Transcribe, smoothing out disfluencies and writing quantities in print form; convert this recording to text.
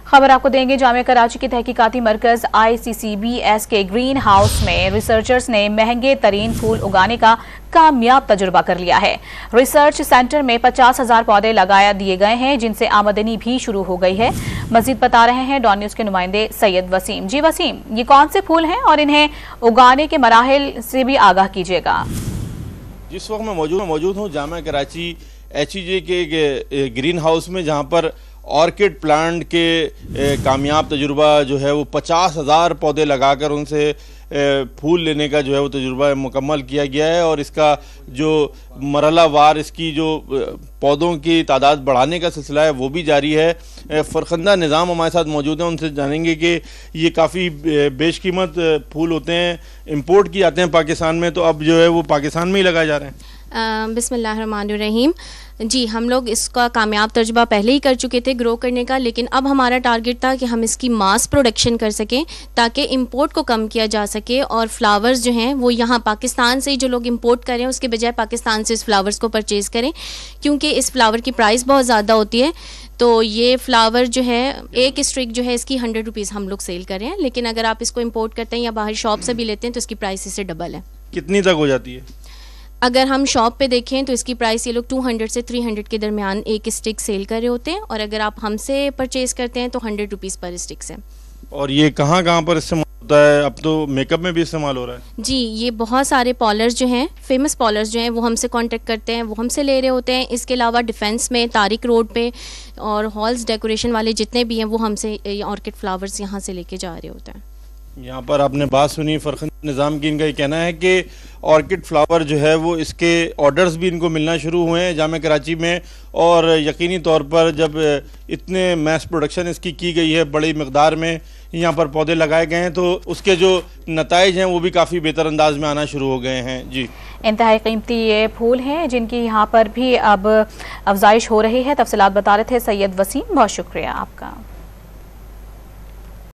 खबर आपको देंगे। जामिया कराची के तहकीकाती मरकज ICCBS के ग्रीन हाउस में रिसर्चर्स ने महंगे तरीन फूल उगाने का कामयाब तजुर्बा कर लिया है। रिसर्च सेंटर में 50,000 पौधे लगा दिए गए हैं, जिनसे आमदनी भी शुरू हो गई है। मजीद बता रहे हैं डॉन न्यूज के नुमाइंदे सैयद वसीम। जी वसीम, ये कौन से फूल हैं और इन्हें उगाने के मराहिल से भी आगाह कीजिएगा। जिस वक्त मैं मौजूद हूँ जामिया कराची HEJ के ग्रीन हाउस में, जहाँ पर ऑर्किड प्लांट के कामयाब तजुर्बा जो है वो 50,000 पौधे लगाकर उनसे फूल लेने का जो है वो तजुर्बा मुकम्मल किया गया है। और इसका जो मरहलावार इसकी जो पौधों की तादाद बढ़ाने का सिलसिला है वो भी जारी है। फरखंदा निज़ाम हमारे साथ मौजूद हैं, उनसे जानेंगे कि ये काफ़ी बेशकीमत फूल होते हैं, इंपोर्ट किए जाते हैं पाकिस्तान में, तो अब जो है वो पाकिस्तान में ही लगाए जा रहे हैं। बिस्मिल्लाहिर्रहमानिर्रहीम। जी, हम लोग इसका कामयाब तजुर्बा पहले ही कर चुके थे ग्रो करने का, लेकिन अब हमारा टारगेट था कि हम इसकी मास प्रोडक्शन कर सकें ताकि इंपोर्ट को कम किया जा सके और फ्लावर्स जो हैं वो यहाँ पाकिस्तान से ही जो लोग इंपोर्ट करें उसके बजाय पाकिस्तान से इस फ्लावर्स को परचेज़ करें, क्योंकि इस फ्लावर की प्राइस बहुत ज़्यादा होती है। तो ये फ्लावर जो है एक स्ट्रिक जो है इसकी 100 रुपीज़ हम लोग सेल कर रहे हैं, लेकिन अगर आप इसको इंपोर्ट करते हैं या बाहर शॉप से भी लेते हैं तो इसकी प्राइस इससे डबल है। कितनी तक हो जाती है? अगर हम शॉप पे देखें तो इसकी प्राइस ये लोग 200 से 300 के दरमियान एक स्टिक सेल कर रहे होते हैं, और अगर आप हमसे परचेज़ करते हैं तो 100 रुपीज़ पर स्टिक से। और ये कहाँ पर इस्तेमाल होता है? अब तो मेकअप में भी इस्तेमाल हो रहा है। जी, ये बहुत सारे पॉलर्स जो हैं, फेमस पॉलर्स जो हैं, वो हमसे कांटेक्ट करते हैं, वो हमसे ले रहे होते हैं। इसके अलावा डिफेंस में, तारिक रोड पे और हॉल्स डेकोरेशन वाले जितने भी हैं वो हमसे ऑर्किड फ्लावर्स यहाँ से लेके जा रहे होते हैं। यहाँ पर आपने बात सुनी फरखंदा निज़ाम की, इनका ये कहना है कि ऑर्किड फ्लावर जो है वो इसके ऑर्डर्स भी इनको मिलना शुरू हुए हैं जामिया कराची में, और यकीनी तौर पर जब इतने मैस प्रोडक्शन इसकी की गई है, बड़ी मकदार में यहाँ पर पौधे लगाए गए हैं, तो उसके जो नताइज हैं वो भी काफ़ी बेहतर अंदाज में आना शुरू हो गए हैं। जी, इंतहाई कीमती ये फूल हैं जिनकी यहाँ पर भी अब अफजाइश हो रही है। तफसीलात बता रहे थे सैयद वसीम, बहुत शुक्रिया आपका।